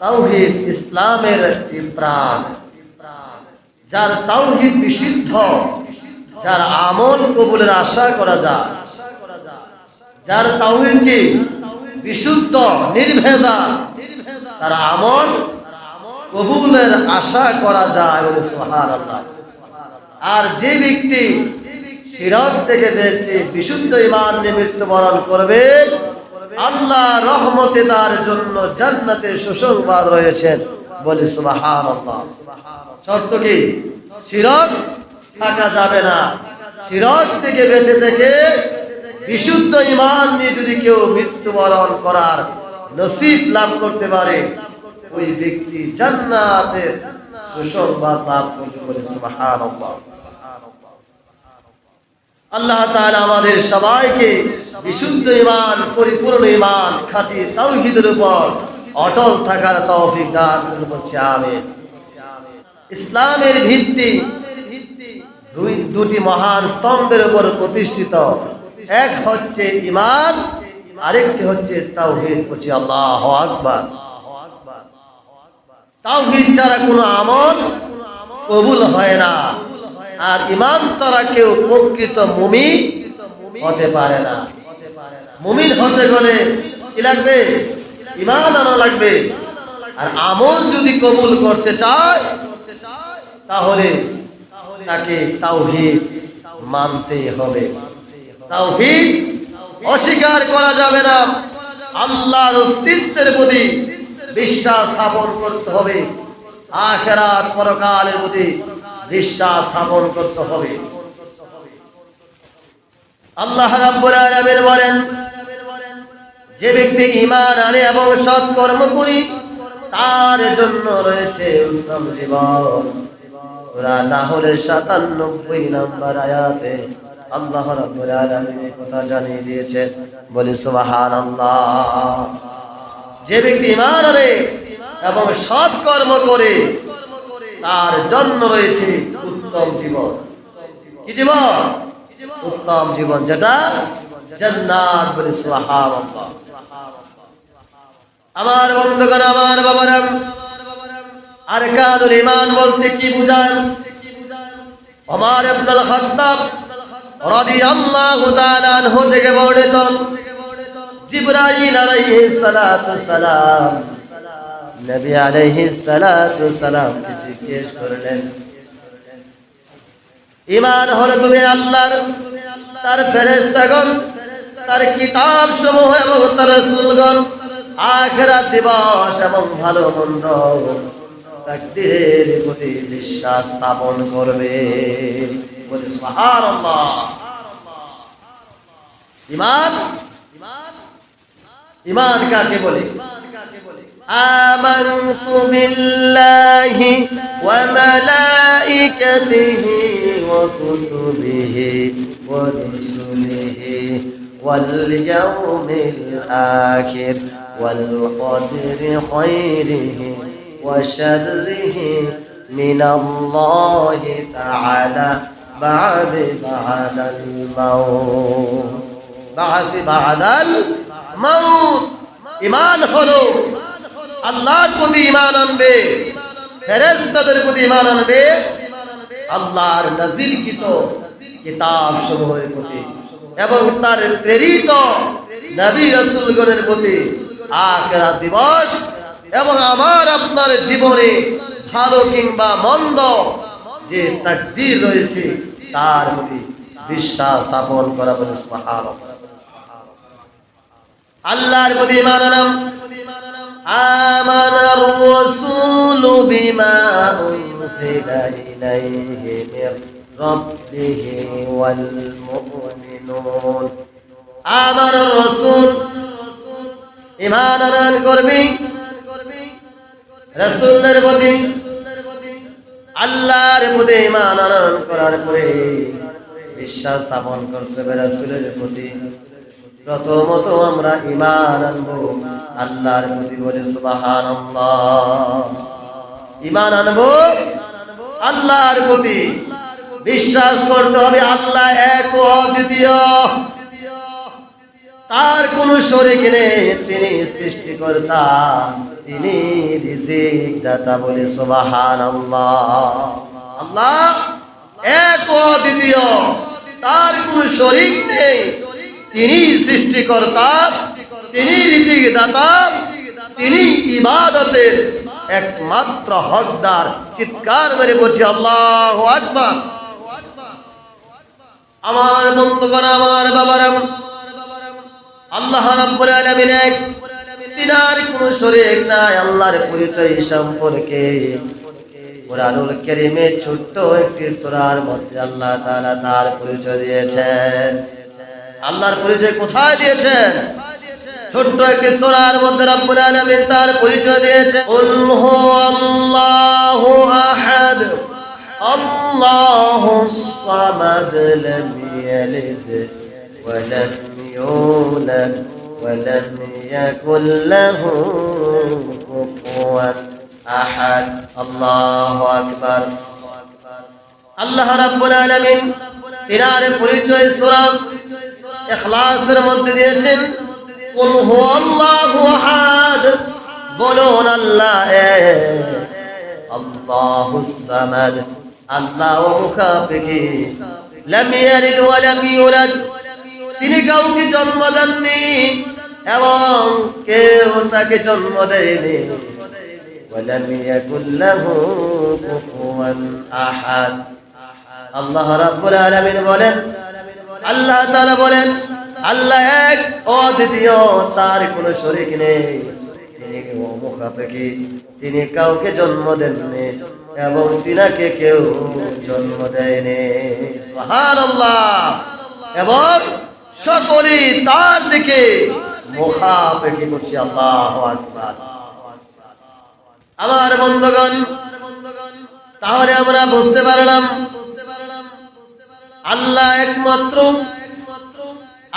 তাওহীদ ইসলামের একটি প্রাণ। যার তাওহীদ বিশুদ্ধ, যার আমল কবুলের আশা করা যায়, যার তাওহীদ কি বিশুদ্ধ নির্ভেজাল, তার আমল কবুলের আশা করা যায়। সুবহানাল্লাহ। আর যে ব্যক্তি শিরক থেকে বেঁচে বিশুদ্ধ ঈমান নিয়ে মৃত্যুবরণ করবে, আল্লাহ রহমতে তার জন্য জান্নাতের সুসংবাদ রয়েছে। বলি সুবহানাল্লাহ। শর্ত কি? শিরক থাকা যাবে না। শিরক থেকে বেঁচে থেকে বিশুদ্ধ ঈমান নিয়ে যদি কেউ মৃত্যুবরণ করার নসিব লাভ করতে পারে, ওই ব্যক্তি জান্নাতের সুসংবাদ লাভ করবে। বলি সুবহানাল্লাহ। আল্লাহ তাআলা আমাদের সবাইকে বিশুদ্ধ ঈমান, পরিপূর্ণ ঈমান, খাঁটি তাওহীদের উপর অটল থাকার তৌফিক দান করুন। বলছি আমিন। ইসলামের ভিত্তি দুটি মহান স্তম্ভের উপর প্রতিষ্ঠিত। এক হচ্ছে ঈমান, আরেকটি হচ্ছে তাওহীদ। বলছি আল্লাহু আকবার। তাওহীদ ছাড়া কোনো আমল কবুল হয় না, আর ঈমান ছাড়া কেউ প্রকৃত মুমিন হতে পারে না। মুমিন হতে গেলে কি লাগবে? ঈমান আনা লাগবে। আর আমল যদি কবুল করতে চায়, তাহলে তাকে তাওহীদ মানতেই হবে। তাওহীদ অস্বীকার করা যাবে না। আল্লাহর অস্তিত্বের প্রতি বিশ্বাস স্থাপন করতে হবে। আখিরাত পরকালের প্রতি বিশ্বাস স্থাপন করতে হবে। আল্লাহ রাব্বুল আলামিন বলেন, যে ব্যক্তি ঈমান আনে এবং সৎ কর্ম করে, তার জন্য রয়েছে উত্তম জীবন। সূরা নাহলের ৯৭ নম্বর আয়াতে আল্লাহ রাব্বুল আলামিন এই কথা জানিয়ে দিয়েছেন। বলি সুবহানাল্লাহ। যে ব্যক্তি ঈমান আনে এবং সৎ কর্ম করে, তার জন্য রয়েছে উত্তম জীবন। কি জীবন? উত্তম জীবন, যেটা জান্নাত। বলি সুবহানাল্লাহ। আমার বন্ধুগণ, আমার বাবারা, আরকানুল ঈমান বলতে কি বুঝায়? ওমর ইবনুল খাত্তাব রাদিয়াল্লাহু তাআলা আনহু থেকে বর্ণিত, জিবরাইল আলাইহিস সালাতু সালাম নবী আলাইহিস সালাতু সালামকে জিজ্ঞেস করলেন, ঈমান হলো তুমি আল্লাহর, তার ফেরেশতাগণ, তার কিতাব সমূহ এবং তার রাসূলগণ, আখিরাত দিবস এবং ভালো মন্দ, তাকদীরের প্রতি বিশ্বাস স্থাপন করবে। বলে সুবহানাল্লাহ। ঈমান, ঈমান কাকে বলে? আমানতু বিল্লাহি ওয়া মালাইকাতিহি ওয়া কুতুবিহি ওয়া রুসুলিহি ওয়াল ইয়াউমিল আখির ওয়াল কদরি খায়রিহি ওয়া শাররিহি মিনাল্লাহি তাআলা বা'দাল মাউত। ঈমান হলো আল্লাহর প্রতি ঈমান আনবে, ফেরেশতাদের প্রতি ঈমান আনবে, আল্লাহর নাযিলকৃত কিতাব সমূহের প্রতি এবং তার প্রেরিত নবী রাসূলগণের প্রতি, আখিরাত দিবস এবং আমার আপনার জীবনে ভালো কিংবা মন্দ যে তাকদীর রয়েছে, তার প্রতি বিশ্বাস স্থাপন করা। বলে সুবহানাল্লাহ। আল্লাহর প্রতি ঈমান আনলাম। আমানার রাসূলু বিমা উনজিলা ইলাইহি মির রাব্বিহি ওয়াল মুমিনুন। আমানার রাসূল, ঈমান আনয়ন করবি রাসূলের প্রতি। আল্লাহর প্রতি ঈমান আনয়ন করার পরে বিশ্বাস স্থাপন করতে হবে রাসূলের প্রতি। প্রথমত আমরা ঈমান আনবো আল্লাহর প্রতি। বলে সুবহানাল্লাহ। ঈমান আনবো আল্লাহর প্রতি, বিশ্বাস করতে হবে আল্লাহ এক ও অদ্বিতীয়, তার কোনো শরীক নেই, তিনি সৃষ্টিকর্তা, তিনি রিজিক দাতা বলি সুবহানাল্লাহ। আল্লাহ এক ও দ্বিতীয়, তার কোনো শরীক নেই। তিনি সৃষ্টিকর্তা, তিনি রিজিক দাতা, তিনি ইবাদতের একমাত্র হকদার। চিৎকার মেরে বলছি আল্লাহু আকবার। আমার বন্ধুগণ, আমার বাবারা, আল্লাহ রাব্বুল আলামিন এক, তিনার কোনো শরীক নাই। আল্লাহর পরিচয় সম্পর্কে কুরআনুল কারীমে ছোট্ট একটি সূরার মধ্যে আল্লাহ তাআলা তার পরিচয় দিয়েছেন। আল্লাহর পরিচয় কোথায় দিয়েছেন? ছোট্ট একটি সূরার মধ্যে রব্বুল আলামিন তার পরিচয় দিয়েছেন। কুল হুয়াল্লাহু আহাদ আল্লাহুস সামাদ লাম ইয়ালিদ ওয়া লাম ইউলাদ ওয়া লাম ইয়াকুল লাহু কুফুয়ান আহাদ। আল্লাহু আকবার। আল্লাহ রাব্বুল আলামিন তিনার পরিচয় সূরা ইখলাসের মধ্যে দিয়েছেন। কুল হুয়াল্লাহু আহাদ, বলুন আল্লাহ এক। আল্লাহুস সামাদ, আল্লাহ মুখাপেক্ষী। লাম ইয়ালিদ ওয়া লাম ইউলাদ, তিনি কাউকে জন্ম দেননি এবং কেউ তাকে জন্ম দেয়নি। ওয়া লাম ইয়াকুল লাহু কুফুয়ান আহাদ। আল্লাহ রাব্বুল আলামিন বলেন, আল্লাহ তাআলা বলেন, আল্লাহ এক অদ্বিতীয়, তার কোনো শরীক নেই। তিনি মুখাপেক্ষী, তিনি কাউকে জন্ম দেননি এবং তিনাকে কেউ জন্ম দেয়নি। সুবহানাল্লাহ। এবং সকলেই তার দিকে মুখাপেক্ষী করছে। আল্লাহু আকবার। আমার বন্ধুগণ, তাহলে আমরা বুঝতে পারলাম আল্লাহ একমাত্র,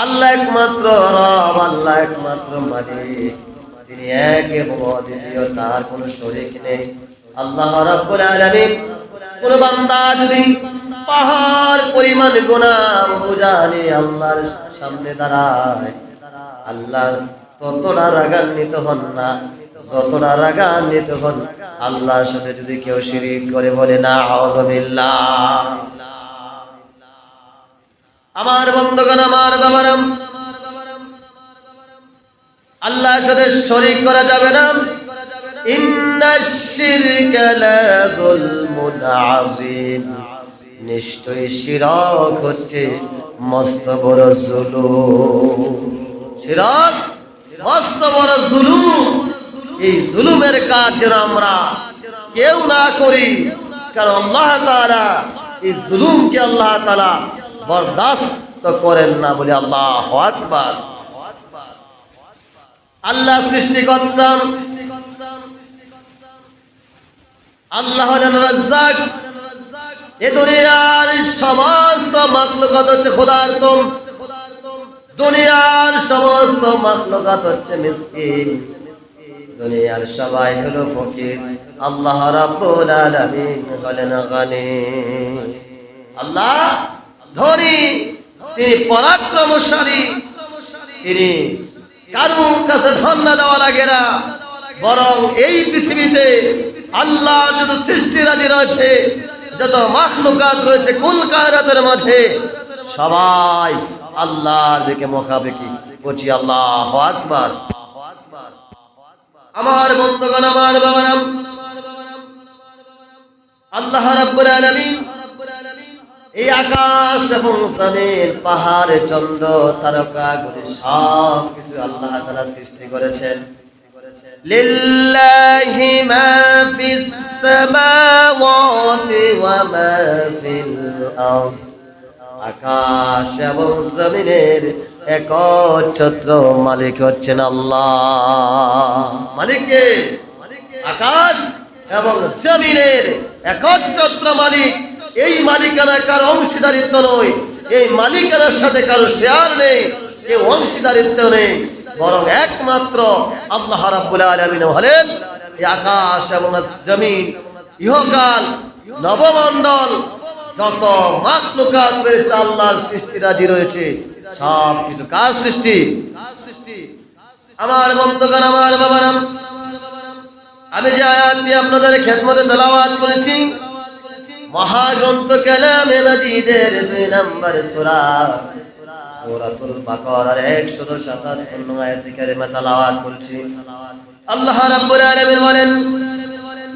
আল্লাহ একমাত্র রব, আল্লাহ একমাত্র মালিক। তিনি এক এবং অদ্বিতীয়, তার কোনো শরীক নেই। আল্লাহ রাব্বুল আলামিন কোন বান্দা যদি পাহাড় পরিমাণ গুনাহ বোঝা নিয়ে আল্লাহর সামনে দাঁড়ায়, আল্লাহ ততটা রাগান্বিত হন না যতটা রাগান্বিত হন আল্লাহর সাথে যদি কেউ শিরিক করে বলে না আউযু বিল্লাহ। আমার বন্ধুগণ, আমার বাবারা, আল্লাহর সাথে শরীক করা যাবে না। ইন্নাশ শিরকা লা যুলমুন আযীম, নিশ্চয়ই শিরক হচ্ছে মস্ত বড় জুলুম। শিরক মস্ত বড় জুলুম। এই জুলুমের কাজ যেন আমরা কেউ না করি, কারণ আল্লাহ তাআলা এই জুলুমকে আল্লাহ তাআলা বরদাস্ত করেন না বলে আল্লাহু আকবার। আল্লাহ সৃষ্টিকর্তা, আল্লাহ হলেন রাজ্জাক। এ দুনিয়ার সমস্ত মাখলুকাত হচ্ছে ক্ষুধার্ত, দুনিয়ার সমস্ত মাখলুকাত হচ্ছে মিসকিন, দুনিয়ার সবাই হলো ফকির। আল্লাহ রাব্বুল আলামিন হলেন গনি। আল্লাহ ধনী, তিনি পরাক্রমশালী। তিনি কারো কাছে ধন না দেওয়া লাগে না, বরং এই পৃথিবীতে আল্লাহ যত সৃষ্টিরাজি রয়েছে, যত মাখলুকাত রয়েছে কুল কায়নাতের মাঝে, সবাই আল্লাহর দিকে মুখাপেক্ষী করছি। আল্লাহু আকবার। আমার বন্ধুগণ, আমার বাবারা, আল্লাহ রাব্বুল আলামিন এই আকাশ এবং জমিন, পাহাড়, চন্দ্র, তারকা গুলি সব কিছু আল্লাহ তাআলা সৃষ্টি করেছেন। লিল্লাহি মা ফিস সামাওয়াতি ওয়া মা ফিল আরদ, আকাশ এবং জমিনের একচ্ছত্র মালিক হচ্ছেন আল্লাহ। মালিক কে? আকাশ এবং জমিনের একচ্ছত্র মালিক। এই মালিকানা কারো অংশীদারিত্ব নয়, এই মালিকানার সাথে কারো শেয়ার নেই, কেউ অংশীদারিত্ব নেই, বরং একমাত্র আল্লাহ রাব্বুল আলামিন হলেন এই আকাশ এবং জমিন, ইহকাল, নবমণ্ডল, যত মাখলুকাত রয়েছে আল্লাহর সৃষ্টিরাজি রয়েছে, সব কিছু কার সৃষ্টি? আমার বন্ধুগণ, আমার বাবারা, আমি যে আয়াতটি আপনাদের খেদমতে তেলাওয়াত করেছি মহাগ্রন্থ কালামে মাজিদের 2 নম্বর সূরা সূরাতুল বাকারার 177 নং আয়াত কারিমা তেলাওয়াত করেছি। আল্লাহ রাব্বুল আলামিন বলেন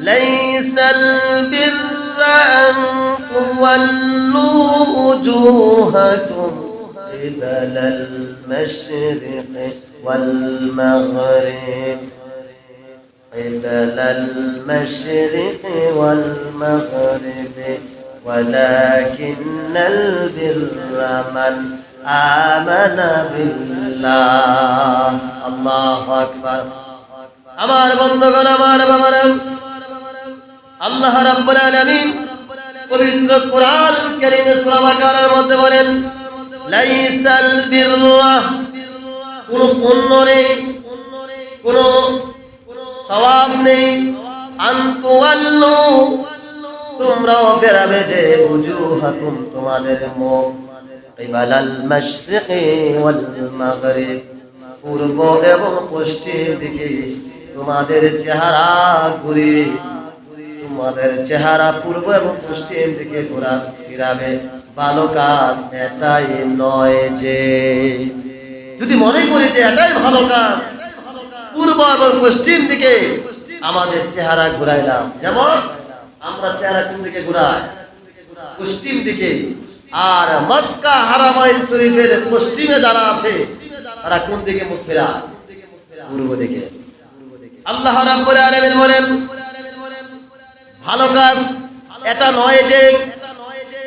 লাইসাল বিররা আন তুওয়াল্লু উজুহাকুম কিবালাল মাশরিকি ওয়াল মাগরিব قبل المشرق والمغرب ولكن البر من آمن بالله الله أكبر আমার বন্ধুগণ আমার বাবারা আল্লাহ রাব্বুল আলামিন পবিত্র কোরআন কারীমে সূরা বাকারার মধ্যে বলেন লাইসাল বিররা কোন পুণ্য নেই কোন সওয়াব নেই আনতুয়াল্লু তোমরাও ফেরাবে যে উজুহাকুম তোমাদের মুখ কিবালাল মাশরিকি ওয়াল মাগরিব পূর্ব এবং পশ্চিম দিকে তোমাদের চেহারা ঘুরিয়ে তোমাদের চেহারা পূর্ব এবং পশ্চিম দিকে ফিরাবে ভালো কাজ এটাই নয় যে যদি মনে করি যে এটাই ভালো কাজ পূর্ব এবং পশ্চিম দিকে আমাদের চেহারা ঘুরাইলাম যেমন আমরা চেহারা কোন দিকে ঘুরাই পশ্চিম দিকে আর মক্কা হারামাইন শরীফের পশ্চিমে যারা আছে তারা কোন দিকে মুখ ফেরায় পূর্ব দিকে আল্লাহ রাব্বুল আলামিন বলেন ভালো কাজ এটা নয় যে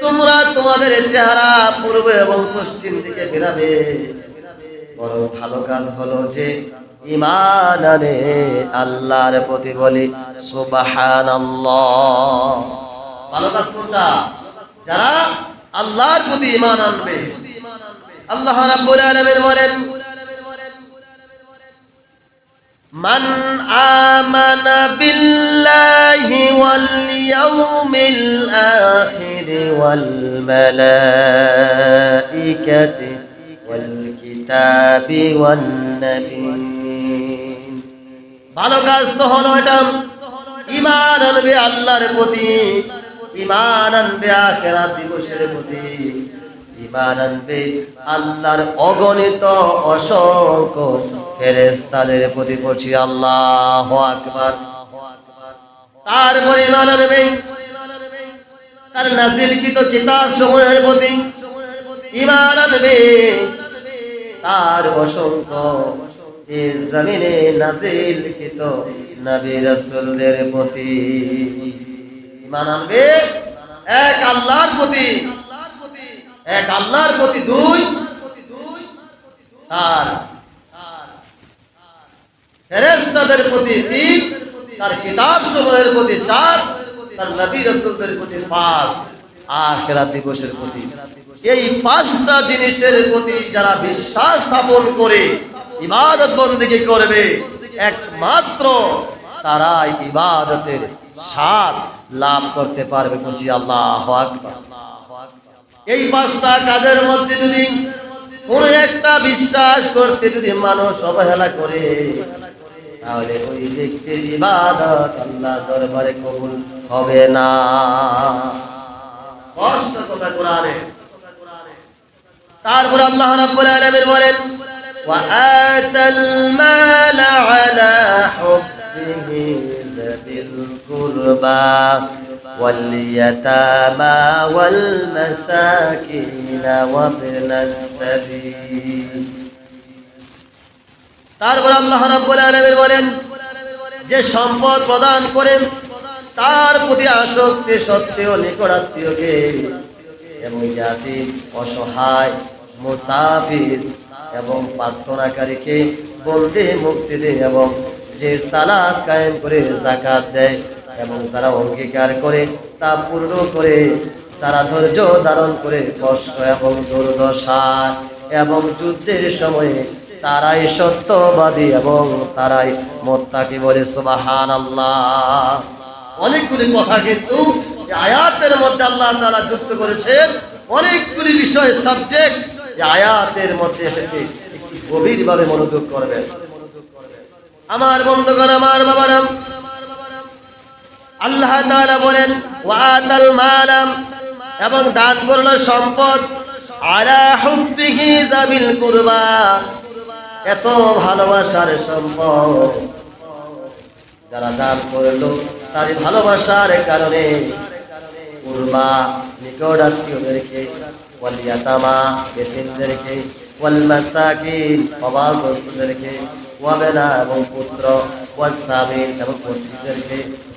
তোমরা তোমাদের চেহারা পূর্ব এবং পশ্চিম দিকে ফেরাবে বরং ভালো কাজ হলো যে ঈমান আনে আল্লাহর প্রতি বলি সুবহানাল্লাহ ভালো কাজ কোনটা যারা আল্লাহর প্রতি ঈমান আনবে আল্লাহ রাব্বুল আলামিন বলেন মান আমানা বিল্লাহি ওয়াল ইয়াউমিল আখির ওয়াল মালাইকাতি ওয়াল কিতাবি ওয়ান নাবিয়্যিন ভালো কাজ তো হলো এটা ঈমান আনবে আল্লাহর প্রতি ঈমান আনবে আখিরাত দিবসের প্রতি ঈমান আনবে আল্লাহর অগণিত অসংখ্য ফেরেশতাদের প্রতি পড়ছি আল্লাহু আকবার তারপরে ঈমান আনবে তার নাযিলকৃত কিতাব সমূহের প্রতি ঈমান আনবে তার অসংখ্য এই জমিনে নাযিলকৃত নবী রাসূলদের প্রতি ঈমান আনবে এক আল্লাহর প্রতি দুই আর ফেরেশতাদের প্রতি তিন তার কিতাব সমূহের প্রতি চার তার নবী রাসূলদের প্রতি পাঁচ আখিরাত দিবসের প্রতি এই পাঁচটা জিনিসের প্রতি যারা বিশ্বাস স্থাপন করে ইবাদত বন্দেগী করবে একমাত্র তারাই ইবাদতের স্বাদ লাভ করতে পারবে বলছি আল্লাহু আকবার এই পাঁচটা কাজের মধ্যে যদি কোন একটা বিশ্বাস করতে যদি মানুষ অবহেলা করে তাহলে ওই ব্যক্তির ইবাদত আল্লাহর দরবারে কবুল হবে না স্পষ্ট কথা কোরআনে তারপর আল্লাহ রাব্বুল আলামিন বলেন ওয়া আতাল মাল আলা হুব্বিহি যাবিল কুরবা ওয়াল ইয়াতামা ওয়াল মাসাকিন ওয়া ইবনাস সাবিল তারপর আল্লাহ রাব্বুল আলামিন বলেন যে সম্পদ প্রদান করেন তার প্রতি আসক্তি সত্ত্বেও নিকটাত্মীয়কে এবং জাতি অসহায় মুসাফির এবং প্রার্থনাকারীকে বন্দী মুক্তি দেয় এবং যে সালাত কায়েম করে যাকাত দেয় এবং যারা অঙ্গীকার করে তা পূর্ণ করে যারা ধৈর্য ধারণ করে কষ্ট এবং দুর্দশা এবং যুদ্ধের সময়ে তারাই সত্যবাদী এবং তারাই মুত্তাকি বলে সুবহানাল্লাহ অনেকগুলি কথা কিন্তু আয়াতের মধ্যে আল্লাহ তাআলা যুক্ত করেছেন অনেকগুলি বিষয় সাবজেক্ট এই আয়াতের মধ্যে এসেছে একটু গভীরভাবে মনোযোগ করবেন আমার বন্ধুগণ আমার বাবারা আল্লাহ তাআলা বলেন ওয়াতাল মালাম, এবং দান করলো সম্পদ, আলা হুব্বিহি যাবিল কুরবা, এত ভালোবাসার সম্পদ যারা দান করলো তার ভালোবাসার কারণে কুরবা নিকট আত্মীয়দেরকে, ওয়াল ইয়াতামা এতিমদেরকে, ওয়াল মাসাকিন অভাবগ্রস্তদেরকে, ওয়াবেনা এবং পুত্র, ওয়াসাবিন এবং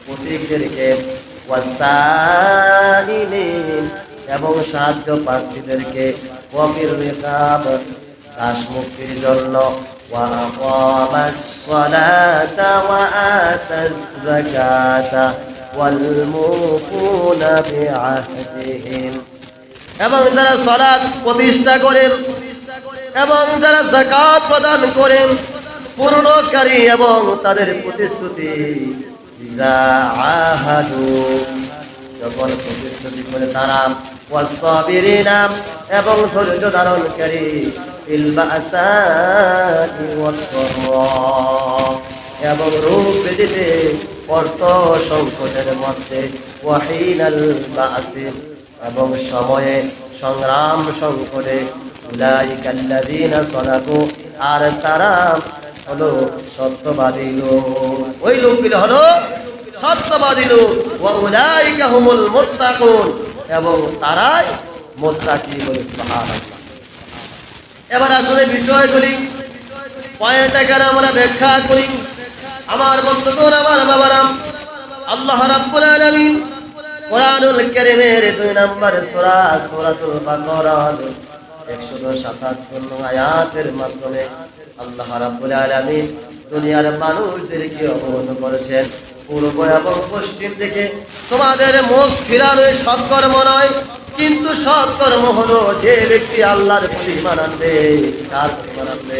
পথিকদেরকে, ওয়াসাইলিন এবং সাহায্য প্রার্থীদেরকে, ওয়াফির রিকাব দাস মুক্তির জন্য, ওয়া আকামাস সালাতা ওয়া আতাজ যাকাতা ওয়াল মুফুনা বিআহদিহিম, এবং যারা সালাত প্রতিষ্ঠা করেন এবং যারা যাকাত প্রদান করেন পূর্ণকারী এবং তাদের প্রতিশ্রুতি ইযা আহাদু যখন প্রতিশ্রুতি করে তারা, ওয়াসাবিরিনা এবং ধৈর্য ধারণকারী, ফিল বাসাই ওয়াদ-দাররা এবং রোগ ব্যাধিতে অর্থ সংকটের মধ্যে, ওয়াহিনাল বাসি এবং সময়ে সংগ্রাম সংকটে, উলাইকাল্লাযীনা সাদাকু আর তারা হলো সত্যবাদী লোক, ওই লোকগুলো হলো সত্যবাদী লোক, ওয়া উলাইকা হুমুল মুত্তাকুন এবং তারাই মুত্তাকি বলে সুবহানাল্লাহ। এবার আসলে বিষয়গুলি পয়েন্টটাকে আমরা ব্যাখ্যা করি। আমার বন্ধুগণ, আমার বাবারা, আল্লাহ রাব্বুল আলামিন কোরআনুল কারীমের 2 নম্বর সূরা সূরাতুল বাকারার 177 আয়াতের মাধ্যমে আল্লাহ রাব্বুল আলামিন দুনিয়ার মানুষদেরকে অবগত করেছেন, পূর্ব এবং পশ্চিম থেকে তোমাদের মুখ ফিরানো সৎকর্ম নয়, কিন্তু সৎকর্ম হলো যে ব্যক্তি আল্লাহর প্রতি ঈমান আনবে। কার প্রতি ঈমান আনবে?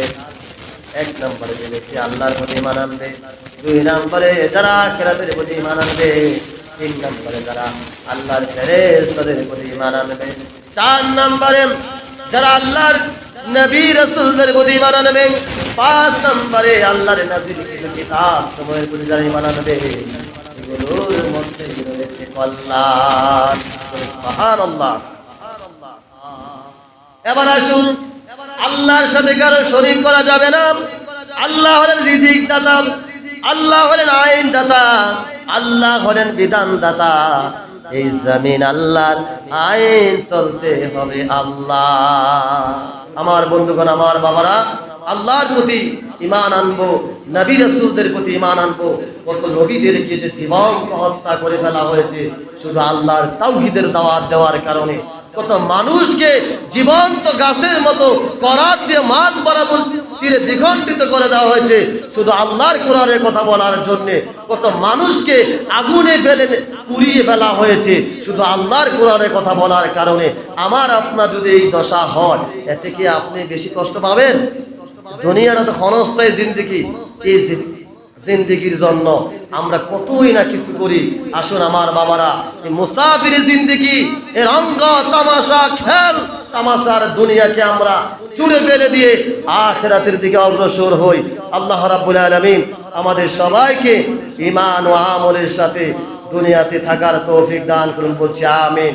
1 নম্বরে যে ব্যক্তি আল্লাহর প্রতি ঈমান আনবে, 2 নম্বরে যারা আখিরাতের প্রতি ঈমান আনবে, 3 নম্বরে যারা আল্লাহর ফেরেশতাদের প্রতি ঈমান আনবে, 4 নম্বরে যারা আল্লাহর নবী রাসূলদের প্রতি ঈমান আনবে, 5 নম্বরে আল্লাহর নাযিলকৃত কিতাব সমূহের প্রতি যারা ঈমান আনবে। এগুলোর মধ্যে রয়েছে কল্যাণ। সুবহানাল্লাহ। এবার আসুন, আল্লাহর সাথে কারো শরীক করা যাবে না। আল্লাহ হলেন রিজিক দাতা, আল্লাহ হলেন আইন দাতা, আল্লাহ হলেন বিধান দাতা। এই জমিন আল্লাহর, আইন চলতে হবে আল্লাহ। আমার বন্ধুগণ, আমার বাবারা, আল্লাহর প্রতি ঈমান আনবো, নবী রাসূলদের প্রতি ঈমান আনবো। কত নবীদেরকে যে জীবন্ত হত্যা করে ফেলা হয়েছে শুধু আল্লাহর তাওহীদের দাওয়াত দেওয়ার কারণে, কত মানুষকে জীবন্ত গাছের মতো করাত দিয়ে মাঠ বরাবর চিরে দ্বিখণ্ডিত করে দেওয়া হয়েছে শুধু আল্লাহর কোরআনের কথা বলার জন্য, কত মানুষকে আগুনে ফেলে পুড়িয়ে ফেলা হয়েছে শুধু আল্লাহর কোরআনের কথা বলার কারণে। আমার আপনার যদি এই দশা হয়, এতে কি আপনি বেশি কষ্ট পাবেন? দুনিয়াটা তো ক্ষণস্থায়ী জিন্দেগি, এই জিন্দেগির জন্য আমরা কতই না কিছু করি। আসুন আমার বাবারা, এই মুসাফির জিন্দেগি, এর রঙ্গ তামাশা, খেল তামাশার দুনিয়াকে আমরা চুরে ফেলে দিয়ে আখিরাতের দিকে অগ্রসর হই। আল্লাহ রাব্বুল আলামিন আমাদের সবাইকে ঈমান ও আমলের সাথে দুনিয়াতে থাকার তৌফিক দান করুন, বলছি আমিন।